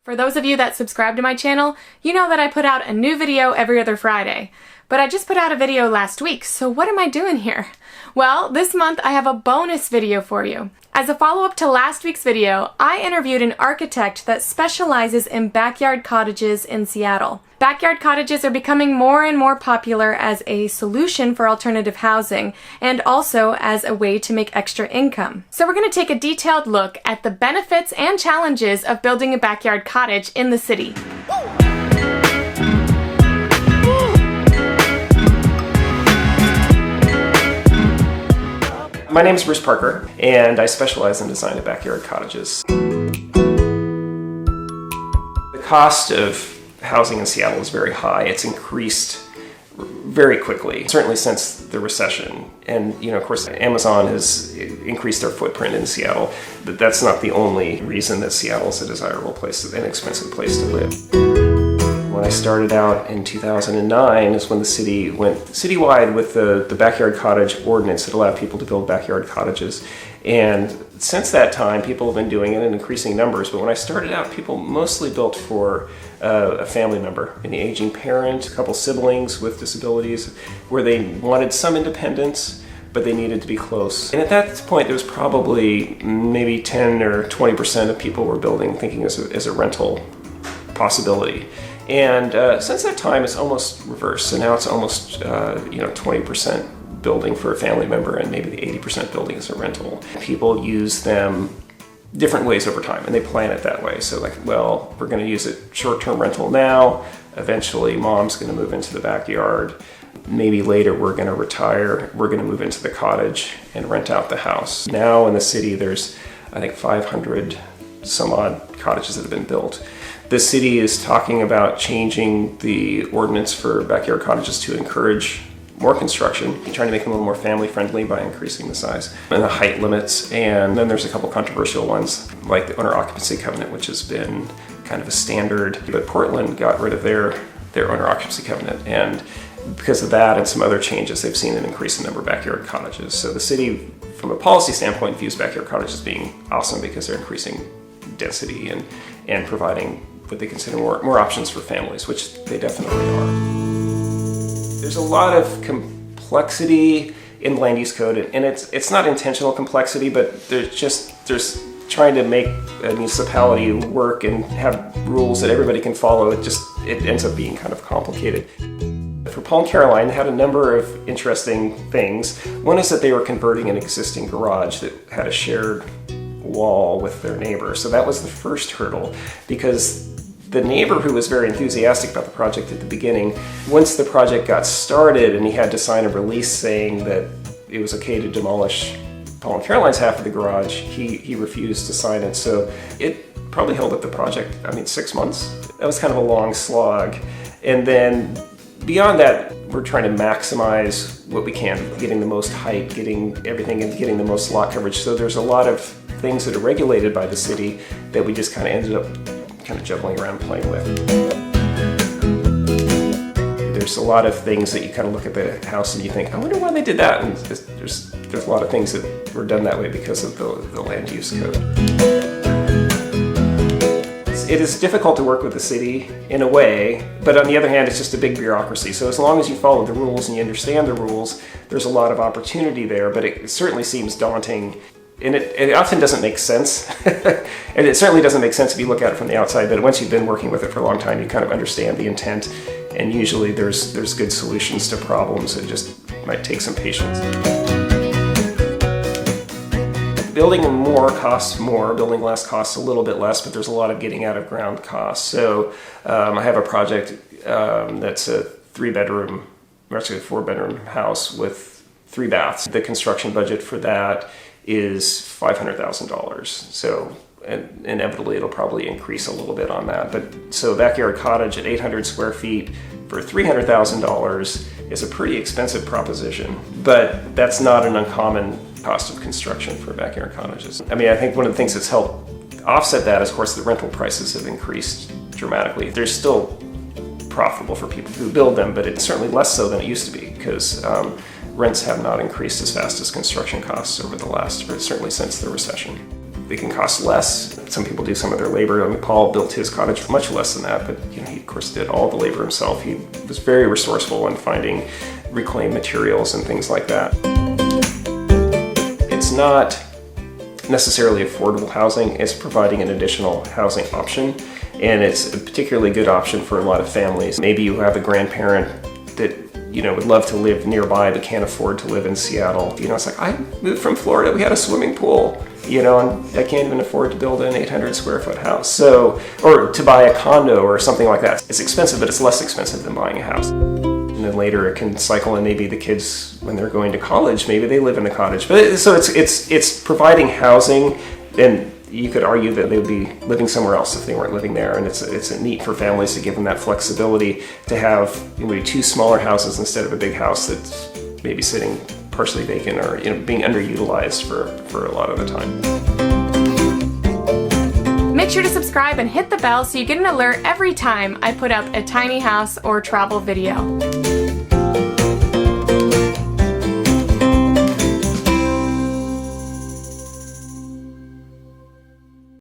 For those of you that subscribe to my channel, you know that I put out a new video every other Friday. But I just put out a video last week, so what am I doing here? Well, this month I have a bonus video for you. As a follow-up to last week's video, I interviewed an architect that specializes in backyard cottages in Seattle. Backyard cottages are becoming more and more popular as a solution for alternative housing and also as a way to make extra income. So we're going to take a detailed look at the benefits and challenges of building a backyard cottage in the city. My name is Bruce Parker, and I specialize in design of backyard cottages. The cost of housing in Seattle is very high. It's increased very quickly, certainly since the recession. And, of course, Amazon has increased their footprint in Seattle, but that's not the only reason that Seattle is a desirable place, an inexpensive place to live. When I started out in 2009 is when the city went citywide with the backyard cottage ordinance that allowed people to build backyard cottages. And since that time, people have been doing it in increasing numbers. But when I started out, people mostly built for a family member, an aging parent, a couple siblings with disabilities, where they wanted some independence, but they needed to be close. And at that point, there was probably maybe 10 or 20% of people were building thinking as a rental possibility. And since that time, it's almost reversed. So now it's almost 20% building for a family member and maybe the 80% building as a rental. People use them different ways over time, and they plan it that way. So we're going to use it short-term rental now. Eventually, mom's going to move into the backyard. Maybe later we're going to retire. We're going to move into the cottage and rent out the house. Now in the city, there's, I think, 500 some odd cottages that have been built. The city is talking about changing the ordinance for backyard cottages to encourage more construction, trying to make them a little more family friendly by increasing the size and the height limits. And then there's a couple controversial ones like the owner occupancy covenant, which has been kind of a standard. But Portland got rid of their owner occupancy covenant, and because of that and some other changes, they've seen an increase in the number of backyard cottages. So the city, from a policy standpoint, views backyard cottages as being awesome because they're increasing density and providing what they consider more options for families, which they definitely are. There's a lot of complexity in the land use code, and it's not intentional complexity, but there's trying to make a municipality work and have rules that everybody can follow. It ends up being kind of complicated. For Paul and Caroline, they had a number of interesting things. One is that they were converting an existing garage that had a shared wall with their neighbor. So that was the first hurdle, because the neighbor, who was very enthusiastic about the project at the beginning, once the project got started and he had to sign a release saying that it was okay to demolish Paul and Caroline's half of the garage, he refused to sign it. So it probably held up the project, 6 months. That was kind of a long slog. And then beyond that, we're trying to maximize what we can, getting the most height, getting everything, and getting the most lot coverage. So there's a lot of things that are regulated by the city that we just kind of ended up juggling around playing with. There's a lot of things that you kind of look at the house and you think, I wonder why they did that. And there's a lot of things that were done that way because of the land use code. It is difficult to work with the city in a way, but on the other hand, it's just a big bureaucracy. So as long as you follow the rules and you understand the rules, there's a lot of opportunity there, but it certainly seems daunting. And it often doesn't make sense. And it certainly doesn't make sense if you look at it from the outside, but once you've been working with it for a long time, you kind of understand the intent. And usually there's good solutions to problems. It just might take some patience. Building more costs more, building less costs a little bit less, but there's a lot of getting out of ground costs. So I have a project that's a 4-bedroom house with 3 baths. The construction budget for that is $500,000. So inevitably it'll probably increase a little bit on that. But so backyard cottage at 800 square feet for $300,000 is a pretty expensive proposition, but that's not an uncommon cost of construction for backyard cottages. I think one of the things that's helped offset that is, of course, the rental prices have increased dramatically. They're still profitable for people who build them, but it's certainly less so than it used to be, because rents have not increased as fast as construction costs over the last, or certainly since the recession. They can cost less. some people do some of their labor. I mean, Paul built his cottage for much less than that, but you know, he of course did all the labor himself. He was very resourceful in finding reclaimed materials and things like that. It's not necessarily affordable housing, it's providing an additional housing option, and it's a particularly good option for a lot of families. Maybe you have a grandparent that would love to live nearby but can't afford to live in Seattle. It's like, I moved from Florida, we had a swimming pool, and I can't even afford to build an 800 square foot house. So, or to buy a condo or something like that. It's expensive, but it's less expensive than buying a house. And then later it can cycle, and maybe the kids, when they're going to college, maybe they live in a cottage. But so it's providing housing, and you could argue that they would be living somewhere else if they weren't living there. And it's neat for families to give them that flexibility to have maybe two smaller houses instead of a big house that's maybe sitting partially vacant or being underutilized for a lot of the time. Make sure to subscribe and hit the bell so you get an alert every time I put up a tiny house or travel video.